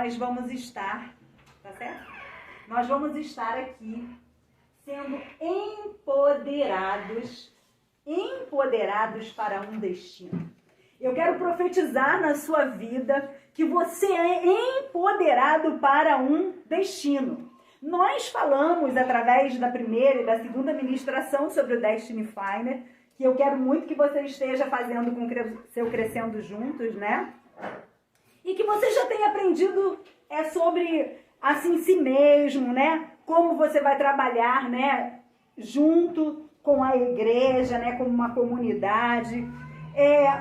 nós vamos estar, tá certo? Nós vamos estar aqui sendo empoderados para um destino. Eu quero profetizar na sua vida que você é empoderado para um destino. Nós falamos através da primeira e da segunda ministração sobre o Destiny Finder, que eu quero muito que você esteja fazendo com o seu Crescendo Juntos, né? E que você já tenha aprendido sobre, assim, si mesmo, né? Como você vai trabalhar, né? Junto com a igreja, né? Como uma comunidade.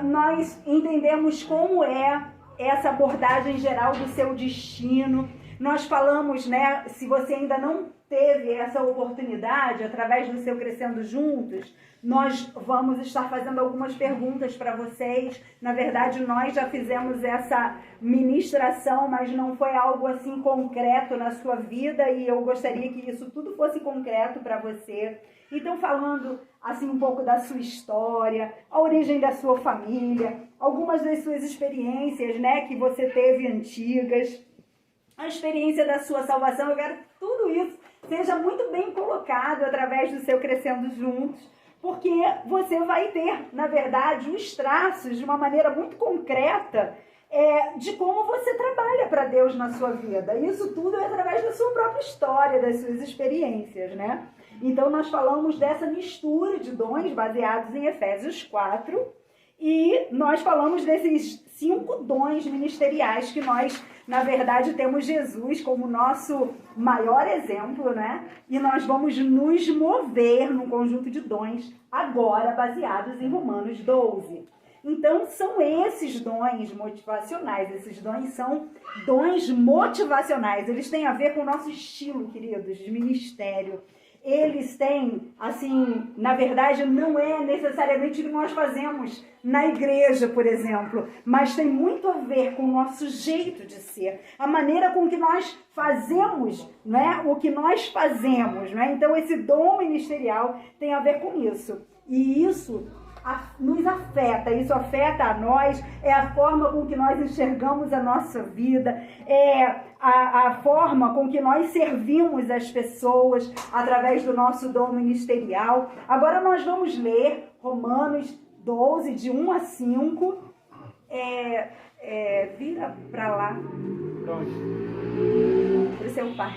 Nós entendemos como é essa abordagem geral do seu destino. Nós falamos, né? Se você ainda não teve essa oportunidade, através do seu Crescendo Juntos, nós vamos estar fazendo algumas perguntas para vocês. Na verdade, nós já fizemos essa ministração, mas não foi algo assim concreto na sua vida, e eu gostaria que isso tudo fosse concreto para você. Então, falando assim um pouco da sua história, a origem da sua família, algumas das suas experiências, né, que você teve antigas, a experiência da sua salvação. Eu quero que tudo isso seja muito bem colocado através do seu Crescendo Juntos, porque você vai ter, na verdade, os traços de uma maneira muito concreta de como você trabalha para Deus na sua vida. Isso tudo é através da sua própria história, das suas experiências, né? Então, nós falamos dessa mistura de dons baseados em Efésios 4, e nós falamos desses 5 dons ministeriais que nós, na verdade, temos Jesus como nosso maior exemplo, né? E nós vamos nos mover num conjunto de dons agora baseados em Romanos 12. Então, são esses dons motivacionais. Esses dons são dons motivacionais. Eles têm a ver com o nosso estilo, queridos, de ministério. Eles têm, assim, na verdade, não é necessariamente o que nós fazemos na igreja, por exemplo, mas tem muito a ver com o nosso jeito de ser, a maneira com que nós fazemos, né, o que nós fazemos, né? Então, esse dom ministerial tem a ver com isso. E isso nos afeta, isso afeta a nós, é a forma com que nós enxergamos a nossa vida, é a forma com que nós servimos as pessoas através do nosso dom ministerial. Agora nós vamos ler Romanos 12, de 1 a 5. Vira para lá. Para o seu pai.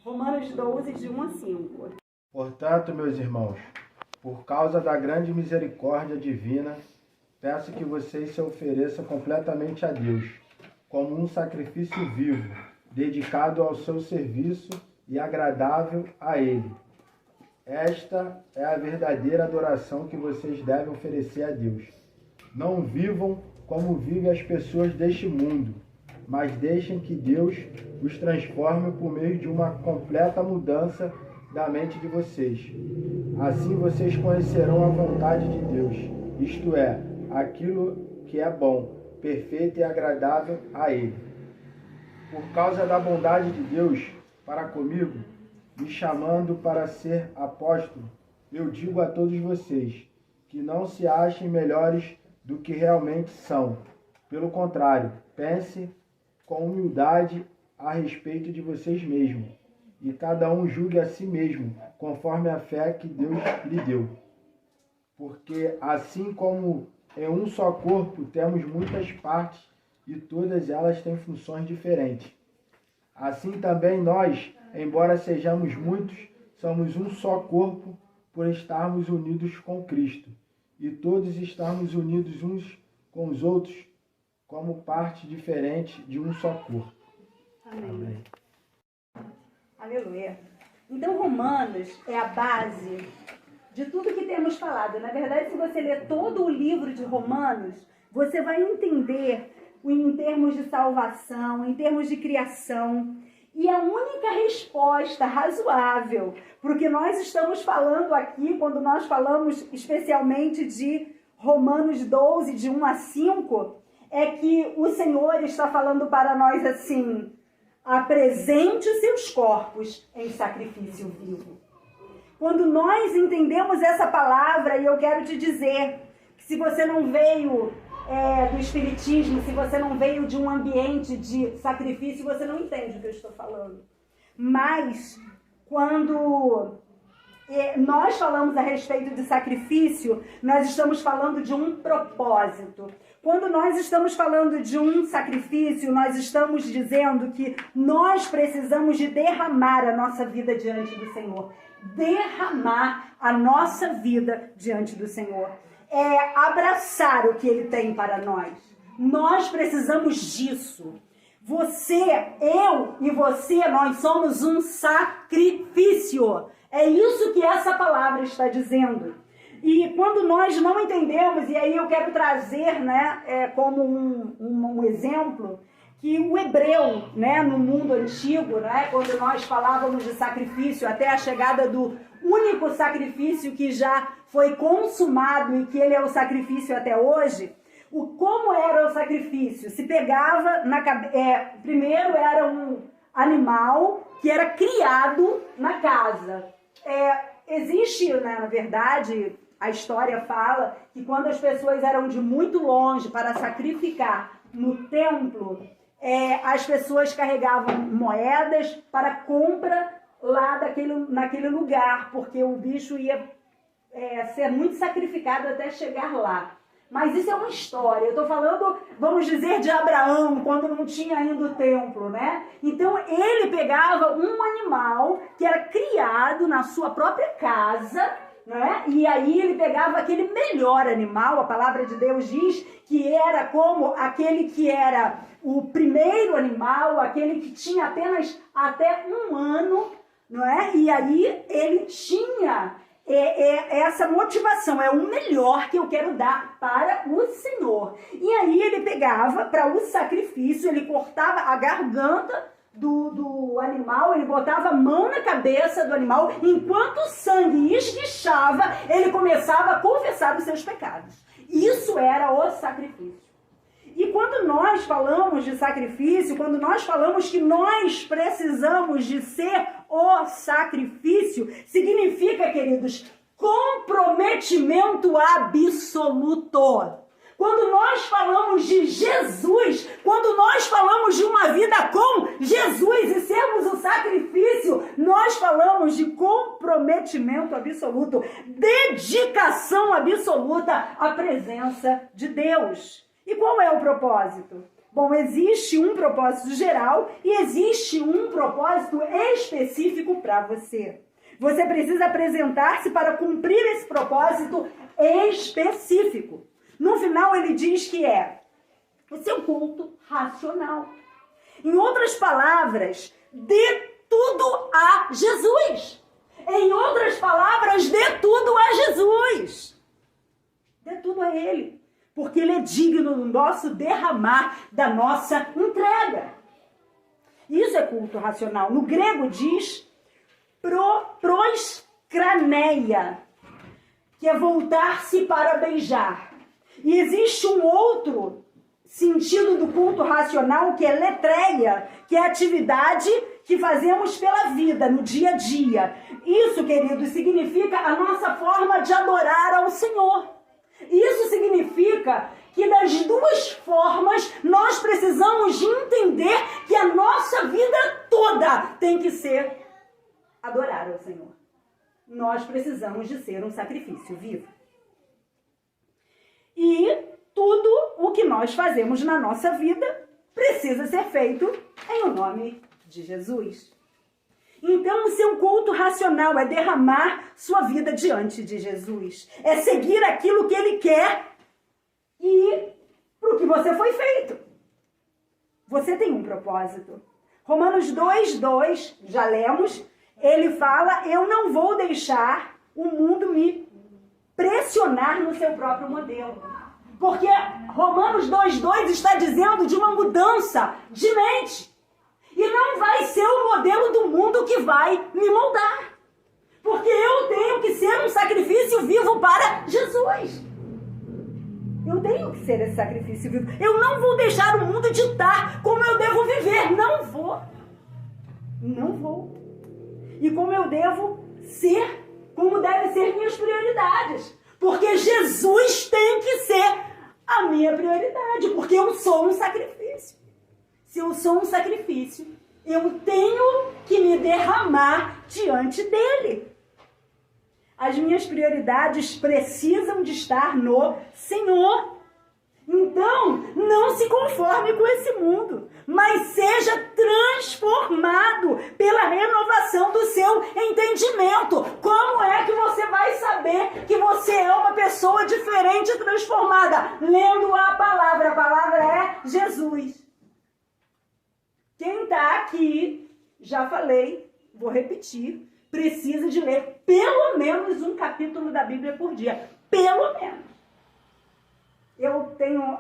Romanos 12, de 1 a 5. Portanto, meus irmãos, por causa da grande misericórdia divina, peço que vocês se ofereçam completamente a Deus, como um sacrifício vivo, dedicado ao seu serviço e agradável a Ele. Esta é a verdadeira adoração que vocês devem oferecer a Deus. Não vivam como vivem as pessoas deste mundo, mas deixem que Deus os transforme por meio de uma completa mudança da mente de vocês. Assim vocês conhecerão a vontade de Deus, isto é, aquilo que é bom, perfeito e agradável a Ele. Por causa da bondade de Deus para comigo, me chamando para ser apóstolo, eu digo a todos vocês que não se achem melhores do que realmente são. Pelo contrário, pense com humildade a respeito de vocês mesmos, e cada um julgue a si mesmo, conforme a fé que Deus lhe deu. Porque assim como em um só corpo temos muitas partes, e todas elas têm funções diferentes, assim também nós, embora sejamos muitos, somos um só corpo, por estarmos unidos com Cristo, e todos estarmos unidos uns com os outros, como parte diferente de um só corpo. Amém. Amém. Aleluia. Então, Romanos é a base de tudo que temos falado. Na verdade, se você ler todo o livro de Romanos, você vai entender em termos de salvação, em termos de criação. E a única resposta razoável para o que nós estamos falando aqui, quando nós falamos especialmente de Romanos 12, de 1 a 5, é que o Senhor está falando para nós assim: apresente os seus corpos em sacrifício vivo. Quando nós entendemos essa palavra, e eu quero te dizer que se você não veio do espiritismo, se você não veio de um ambiente de sacrifício, você não entende o que eu estou falando. Mas, quando nós falamos a respeito de sacrifício, nós estamos falando de um propósito. Quando nós estamos falando de um sacrifício, nós estamos dizendo que nós precisamos de derramar a nossa vida diante do Senhor. Derramar a nossa vida diante do Senhor. É abraçar o que Ele tem para nós. Nós precisamos disso. Você, eu e você, nós somos um sacrifício. É isso que essa palavra está dizendo. E quando nós não entendemos, e aí eu quero trazer, né, como um exemplo, que o hebreu, né, no mundo antigo, né, quando nós falávamos de sacrifício, até a chegada do único sacrifício que já foi consumado e que ele é o sacrifício até hoje, como era o sacrifício? Se pegava, primeiro era um animal que era criado na casa. Existe, né, na verdade, a história fala que quando as pessoas eram de muito longe para sacrificar no templo, as pessoas carregavam moedas para compra lá naquele lugar, porque o bicho ia ser muito sacrificado até chegar lá. Mas isso é uma história. Eu estou falando, vamos dizer, de Abraão, quando não tinha ainda o templo, né? Então ele pegava um animal que era criado na sua própria casa, né? E aí ele pegava aquele melhor animal, a palavra de Deus diz que era como aquele que era o primeiro animal, aquele que tinha apenas até 1 ano, não é? E aí ele tinha essa motivação, é o melhor que eu quero dar para o Senhor. E aí ele pegava para o sacrifício, ele cortava a garganta do animal, ele botava a mão na cabeça do animal, enquanto o sangue esguichava, ele começava a confessar os seus pecados. Isso era o sacrifício. E quando nós falamos de sacrifício, quando nós falamos que nós precisamos de ser o sacrifício, significa, queridos, comprometimento absoluto. Quando nós falamos de Jesus, quando nós falamos de uma vida com Jesus e sermos o sacrifício, nós falamos de comprometimento absoluto, dedicação absoluta à presença de Deus. E qual é o propósito? Bom, existe um propósito geral e existe um propósito específico para você. Você precisa apresentar-se para cumprir esse propósito específico. No final ele diz que é o seu culto racional. Em outras palavras, dê tudo a Jesus. Em outras palavras, dê tudo a Jesus. Dê tudo a Ele. Porque Ele é digno do nosso derramar, da nossa entrega. Isso é culto racional. No grego diz proskraneia, que é voltar-se para beijar. E existe um outro sentido do culto racional, que é letreia, que é a atividade que fazemos pela vida, no dia a dia. Isso, querido, significa a nossa forma de adorar ao Senhor. Isso significa que das duas formas nós precisamos de entender que a nossa vida toda tem que ser adorar ao Senhor. Nós precisamos de ser um sacrifício vivo. E tudo o que nós fazemos na nossa vida precisa ser feito em nome de Jesus. Então, o seu culto racional é derramar sua vida diante de Jesus. É seguir aquilo que Ele quer e para o que você foi feito. Você tem um propósito. Romanos 2:2, já lemos, ele fala, eu não vou deixar o mundo me pressionar no seu próprio modelo. Porque Romanos 2:2 está dizendo de uma mudança de mente. E não vai ser o modelo do mundo que vai me moldar. Porque eu tenho que ser um sacrifício vivo para Jesus. Eu tenho que ser esse sacrifício vivo. Eu não vou deixar o mundo ditar como eu devo viver. Não vou. Não vou. E como eu devo ser, como devem ser minhas prioridades. Porque Jesus tem que ser a minha prioridade, porque eu sou um sacrifício. Se eu sou um sacrifício, eu tenho que me derramar diante dele. As minhas prioridades precisam de estar no Senhor. Então, não se conforme com esse mundo, mas seja transformado pela renovação do seu entendimento. Como é que você vai saber que você é uma pessoa diferente e transformada? Lendo a palavra é Jesus. Quem está aqui, já falei, vou repetir, precisa de ler pelo menos um capítulo da Bíblia por dia. Pelo menos. Eu tenho,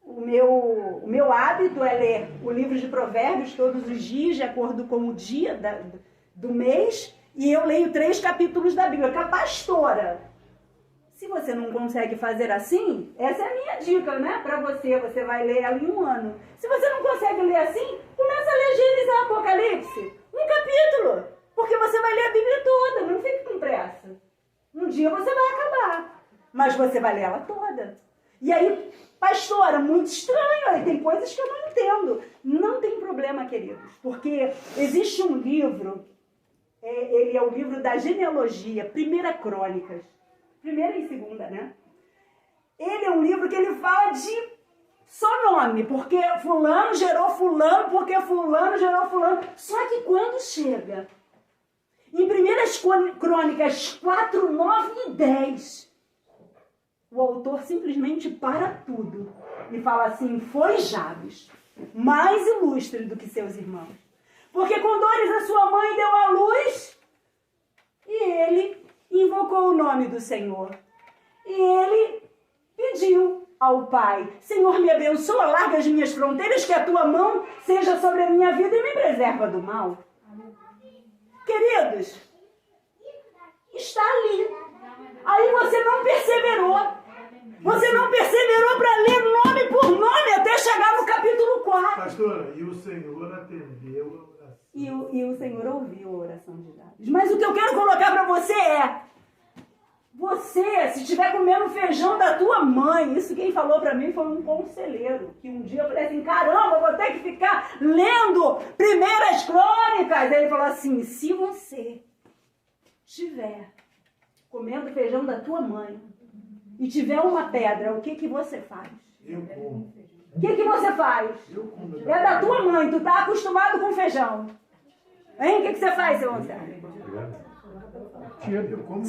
o meu hábito é ler o livro de Provérbios todos os dias, de acordo com o dia do mês, e eu leio 3 capítulos da Bíblia, que a pastora. Se você não consegue fazer assim, essa é a minha dica, né? Para você, você vai ler ela em um ano. Se você não consegue ler assim, começa a ler Gênesis e Apocalipse. Um capítulo, porque você vai ler a Bíblia toda, não fique com pressa. Um dia você vai acabar, mas você vai ler ela toda. E aí, pastora, muito estranho, aí tem coisas que eu não entendo. Não tem problema, queridos, porque existe um livro, ele é o livro da genealogia, 1 Crônicas. 1ª e 2ª, né? Ele é um livro que ele fala de só nome, porque fulano gerou fulano, porque fulano gerou fulano. Só que quando chega em 1 Crônicas 4, 9 e 10, o autor simplesmente para tudo e fala assim: foi Jabes, mais ilustre do que seus irmãos, porque com dores a sua mãe deu à luz e ele invocou o nome do Senhor. E ele pediu ao Pai: Senhor, me abençoa, larga as minhas fronteiras, que a tua mão seja sobre a minha vida e me preserva do mal. Queridos, está ali. Aí você não perseverou. Você não perseverou para ler nome por nome até chegar no capítulo 4. Pastora, e o Senhor atendeu a oração. E o Senhor ouviu a oração de Jabes. Mas o que eu quero colocar para você é: você, se estiver comendo feijão da tua mãe, isso quem falou para mim foi um conselheiro, que um dia eu falei assim: caramba, vou ter que ficar lendo 1 Crônicas. Aí ele falou assim: se você estiver comendo feijão da tua mãe e tiver uma pedra, o que que você faz? Eu como. O que que você faz? Eu como. É da tua mãe, tu tá acostumado com feijão. Hein? O que que você faz, seu Anselmo?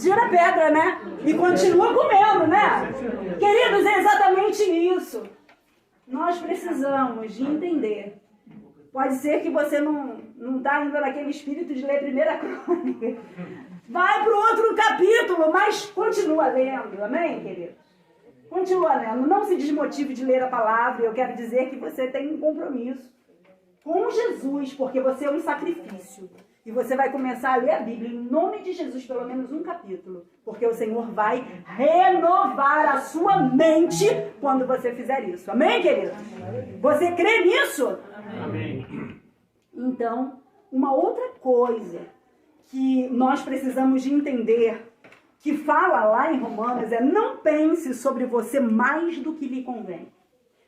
Tira a pedra, né? E continua comendo, né? Queridos, é exatamente isso. Nós precisamos de entender. Pode ser que você não está indo naquele espírito de ler 1 Crônica. Vai para o outro capítulo, mas continua lendo. Amém, querido? Continua lendo. Não se desmotive de ler a palavra. Eu quero dizer que você tem um compromisso com Jesus, porque você é um sacrifício. E você vai começar a ler a Bíblia em nome de Jesus, pelo menos um capítulo. Porque o Senhor vai renovar a sua mente quando você fizer isso. Amém, querido? Você crê nisso? Amém. Então, uma outra coisa que nós precisamos de entender, que fala lá em Romanos, é: não pense sobre você mais do que lhe convém.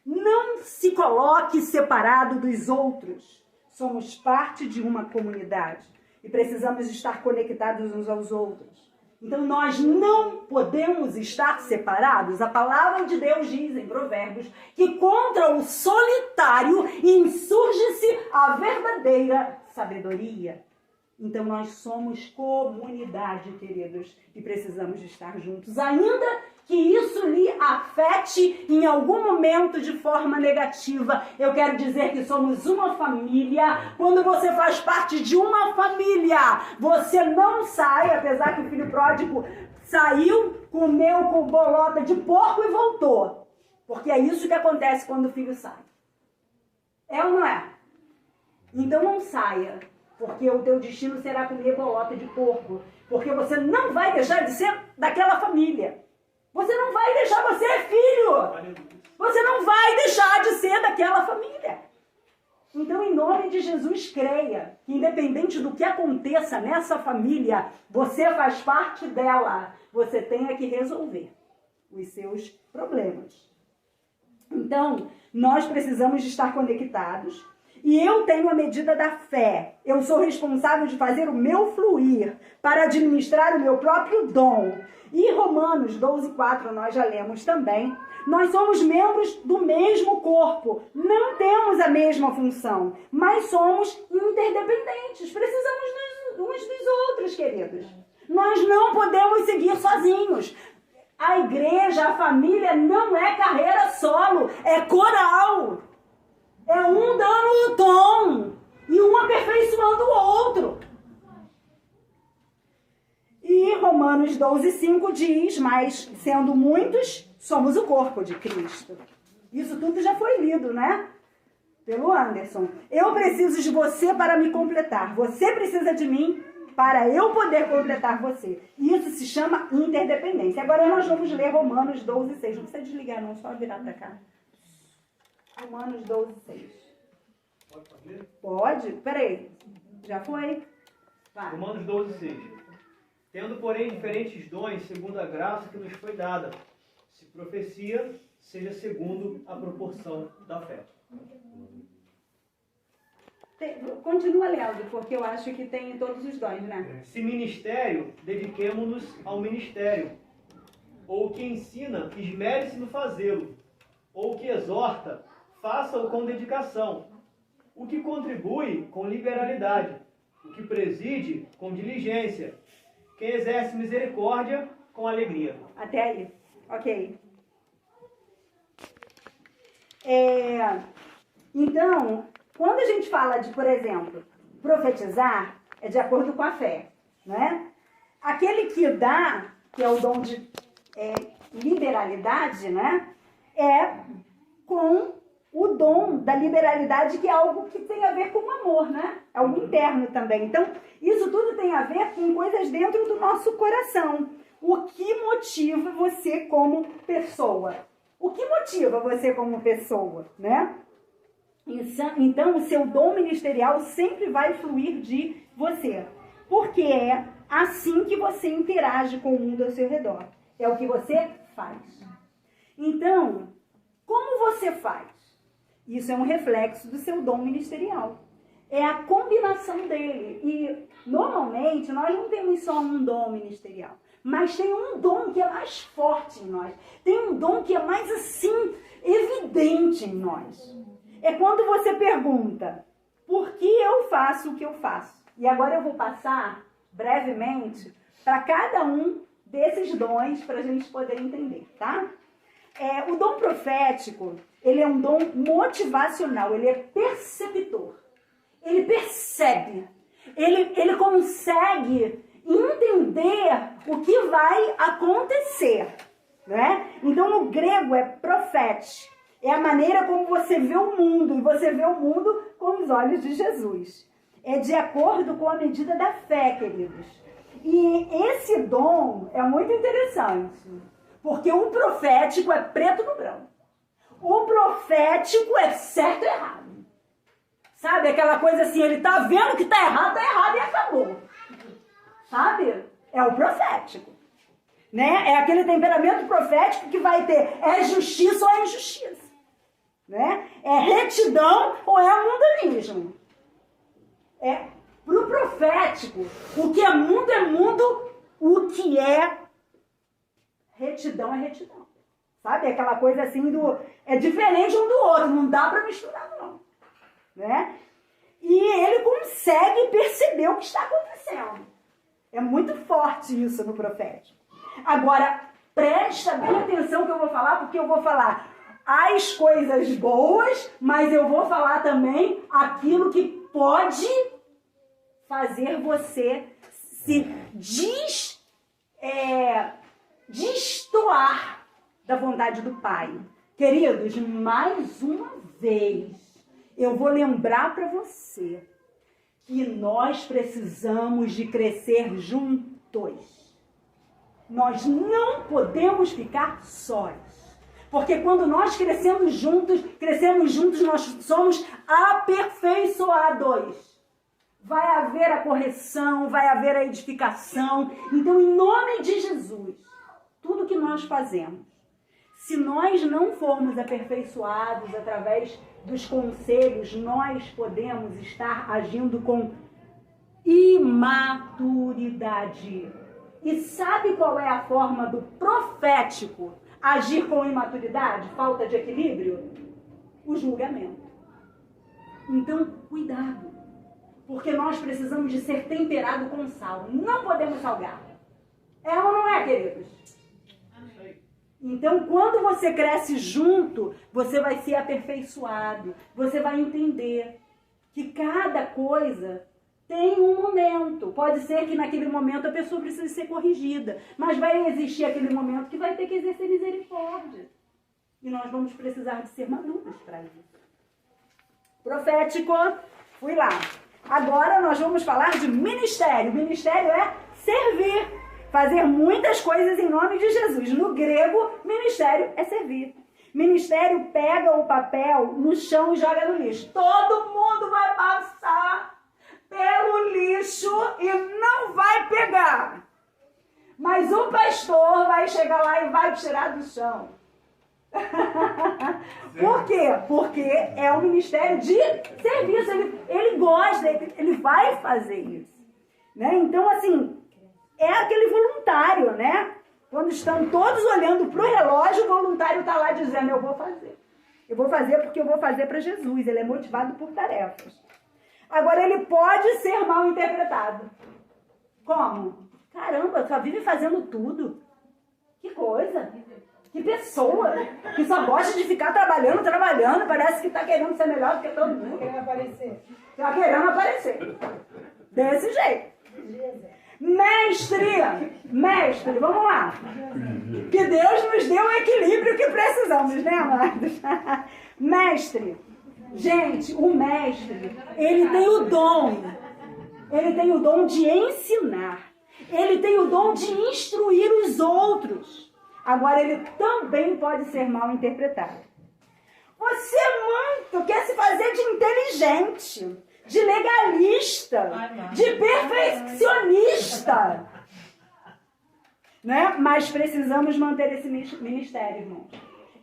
Não se coloque separado dos outros. Somos parte de uma comunidade e precisamos estar conectados uns aos outros. Então nós não podemos estar separados. A palavra de Deus diz em Provérbios que contra o solitário insurge-se a verdadeira sabedoria. Então nós somos comunidade, queridos, e precisamos de estar juntos. Ainda que isso lhe afete em algum momento de forma negativa, eu quero dizer que somos uma família. Quando você faz parte de uma família, você não sai, apesar que o filho pródigo saiu, comeu com bolota de porco e voltou. Porque é isso que acontece quando o filho sai. É ou não é? Então não saia, porque o teu destino será comer bolota de porco. Porque você não vai deixar de ser daquela família. Você não vai deixar, você é filho. Você não vai deixar de ser daquela família. Então, em nome de Jesus, creia que independente do que aconteça nessa família, você faz parte dela. Você tem que resolver. os seus problemas. Então, nós precisamos de estar conectados. E eu tenho a medida da fé. Eu sou responsável de fazer o meu fluir para administrar o meu próprio dom. E Romanos 12:4 nós já lemos também. Nós somos membros do mesmo corpo. Não temos a mesma função, mas somos interdependentes. Precisamos uns dos outros, queridos. Nós não podemos seguir sozinhos. A igreja, a família não é carreira solo, é coral. É um dando o tom e um aperfeiçoando o outro. E Romanos 12:5 diz, mas sendo muitos, somos o corpo de Cristo. Isso tudo já foi lido, né? Pelo Anderson. Eu preciso de você para me completar. Você precisa de mim para eu poder completar você. Isso se chama interdependência. Agora nós vamos ler Romanos 12:6. Não precisa desligar não, só virar para cá. Romanos 12:6. Pode fazer? Pode? Peraí. Já foi? Vai. Romanos 12:6. Tendo, porém, diferentes dons, segundo a graça que nos foi dada. Se profecia, seja segundo a proporção da fé. Continua lendo, porque eu acho que tem todos os dons, né? Se ministério, dediquemo-nos ao ministério. Ou o que ensina, esmere-se no fazê-lo. Ou o que exorta, faça-o com dedicação. O que contribui, com liberalidade. O que preside, com diligência. Quem exerce misericórdia, com alegria. Até aí. Ok. Então, quando a gente fala de, por exemplo, profetizar, é de acordo com a fé, né? Aquele que dá, que é o dom de liberalidade, né? É com o dom da liberalidade, que é algo que tem a ver com o amor, né? É algo interno também. Então, isso tudo tem a ver com coisas dentro do nosso coração. O que motiva você como pessoa? O que motiva você como pessoa, né? Então, o seu dom ministerial sempre vai fluir de você. Porque é assim que você interage com o mundo ao seu redor. É o que você faz. Então, como você faz? Isso é um reflexo do seu dom ministerial. É a combinação dele. E, normalmente, nós não temos só um dom ministerial. Mas tem um dom que é mais forte em nós. Tem um dom que é mais, assim, evidente em nós. É quando você pergunta, por que eu faço o que eu faço? E agora eu vou passar, brevemente, para cada um desses dons, para a gente poder entender, tá? O dom profético, ele é um dom motivacional, ele é perceptor. Ele percebe, ele consegue entender o que vai acontecer, né? Então, no grego é profete. É a maneira como você vê o mundo, e você vê o mundo com os olhos de Jesus. É de acordo com a medida da fé, queridos. E esse dom é muito interessante, porque o profético é preto no branco. O profético é certo e errado. Sabe, aquela coisa assim, ele tá vendo que tá errado e acabou. Sabe? É o profético. Né? É aquele temperamento profético que vai ter, é justiça ou é injustiça. Né? É retidão ou é mundanismo. Pro profético, o que é mundo, o que é retidão é retidão. Sabe? Aquela coisa assim é diferente um do outro, não dá para misturar não. Né? E ele consegue perceber o que está acontecendo. É muito forte isso no profético. Agora, presta bem atenção que eu vou falar, porque eu vou falar as coisas boas, mas eu vou falar também aquilo que pode fazer você se destoar da vontade do Pai. Queridos, mais uma vez, eu vou lembrar para você que nós precisamos de crescer juntos. Nós não podemos ficar sós. Porque quando nós crescemos juntos, nós somos aperfeiçoados. Vai haver a correção, vai haver a edificação. Então, em nome de Jesus, tudo que nós fazemos, Se nós não formos aperfeiçoados através dos conselhos, nós podemos estar agindo com imaturidade. E sabe qual é a forma do profético agir com imaturidade, falta de equilíbrio? O julgamento. Então, cuidado. Porque nós precisamos de ser temperado com sal. Não podemos salgar. É ou não é, queridos? Então, quando você cresce junto, você vai ser aperfeiçoado. Você vai entender que cada coisa tem um momento. Pode ser que naquele momento a pessoa precise ser corrigida. Mas vai existir aquele momento que vai ter que exercer misericórdia. E nós vamos precisar de ser maduros para isso. Profético, fui lá. Agora nós vamos falar de ministério. Ministério é servir. Fazer muitas coisas em nome de Jesus. No grego, ministério é servir. Ministério pega o papel no chão e joga no lixo. Todo mundo vai passar pelo lixo e não vai pegar. Mas o pastor vai chegar lá e vai tirar do chão. Por quê? Porque é um ministério de serviço. Ele gosta, ele vai fazer isso. Né? Então, assim, é aquele voluntário, né? Quando estão todos olhando para o relógio, o voluntário está lá dizendo, eu vou fazer. Eu vou fazer porque eu vou fazer para Jesus. Ele é motivado por tarefas. Agora, ele pode ser mal interpretado. Como? Caramba, só vive fazendo tudo. Que coisa. Que pessoa. Que só gosta de ficar trabalhando. Parece que está querendo ser melhor do que todo mundo. Querendo aparecer. Está querendo aparecer. Desse jeito. Mestre, vamos lá. Que Deus nos deu o equilíbrio que precisamos, né, amados? Mestre. Gente, o mestre, ele tem o dom de ensinar. Ele tem o dom de instruir os outros. Agora, ele também pode ser mal interpretado. Você muito quer se fazer de inteligente, de legalista, de perfeccionista. Né? Mas precisamos manter esse ministério, irmãos.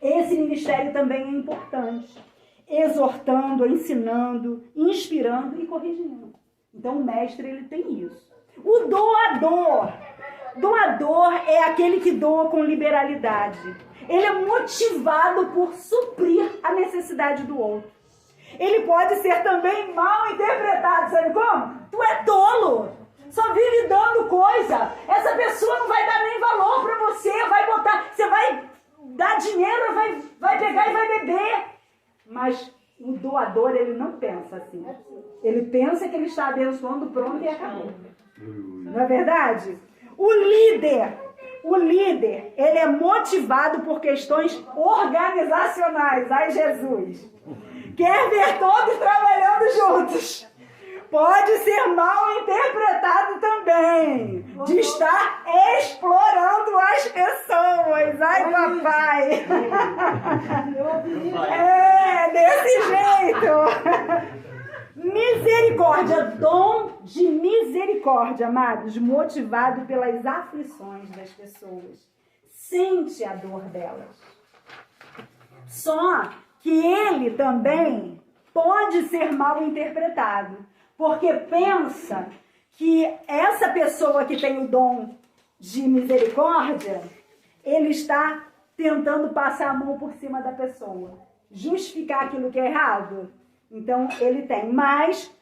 Esse ministério também é importante. Exortando, ensinando, inspirando e corrigindo. Então o mestre, ele tem isso. O doador. Doador é aquele que doa com liberalidade. Ele é motivado por suprir a necessidade do outro. Ele pode ser também mal interpretado, sabe como? Tu é tolo, só vive dando coisa. Essa pessoa não vai dar nem valor para você, você vai dar dinheiro, vai pegar e vai beber. Mas o doador, ele não pensa assim. Ele pensa que ele está abençoando, pronto, e acabou. Não é verdade? O líder, ele é motivado por questões organizacionais. Ai, Jesus! Quer ver todos trabalhando juntos. Pode ser mal interpretado também. De estar explorando as pessoas. Ai, papai. É, desse jeito. Misericórdia, dom de misericórdia, amados, motivado pelas aflições das pessoas. Sente a dor delas. Só que ele também pode ser mal interpretado, porque pensa que essa pessoa que tem o dom de misericórdia, ele está tentando passar a mão por cima da pessoa, justificar aquilo que é errado. Então ele tem, mas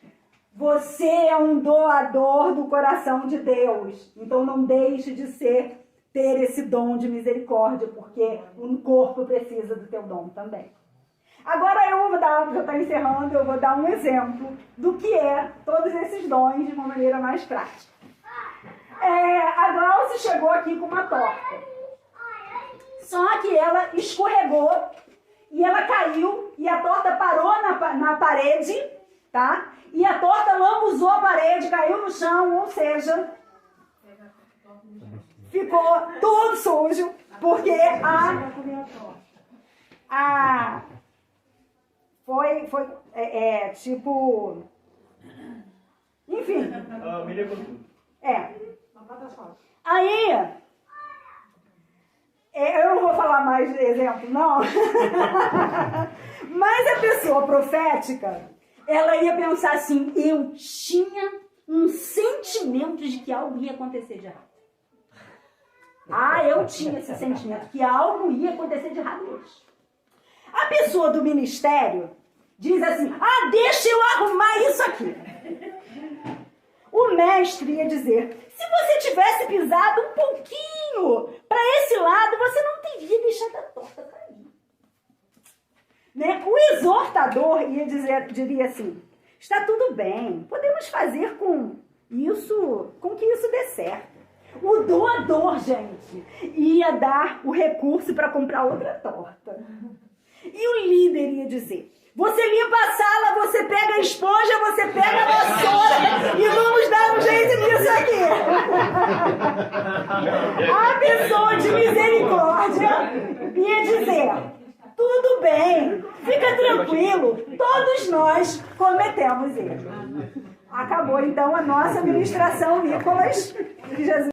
você é um doador do coração de Deus, então não deixe de ter esse dom de misericórdia, porque o corpo precisa do teu dom também. Agora eu vou dar, já está encerrando, eu vou dar um exemplo do que é todos esses dons de uma maneira mais prática. A Glaucia chegou aqui com uma torta. Só que ela escorregou e ela caiu e a torta parou na parede, tá? E a torta lambuzou a parede, caiu no chão, ou seja, ficou tudo sujo, porque foi tipo, enfim. Aí, Eu não vou falar mais de exemplo, não. Mas a pessoa profética, ela ia pensar assim, eu tinha um sentimento de que algo ia acontecer de errado. Eu tinha esse sentimento que algo ia acontecer de errado hoje. A pessoa do ministério diz assim, deixa eu arrumar isso aqui. O mestre ia dizer, se você tivesse pisado um pouquinho para esse lado, você não teria deixado a torta cair. Né? O exortador diria assim, está tudo bem, podemos fazer com que isso dê certo. O doador, gente, ia dar o recurso para comprar outra torta. E o líder ia dizer, você limpa a sala, você pega a esponja, você pega a vassoura e vamos dar um jeito nisso aqui. A pessoa de misericórdia ia dizer, tudo bem, fica tranquilo, todos nós cometemos erro. Acabou então a nossa ministração, Nicolas, que Jesus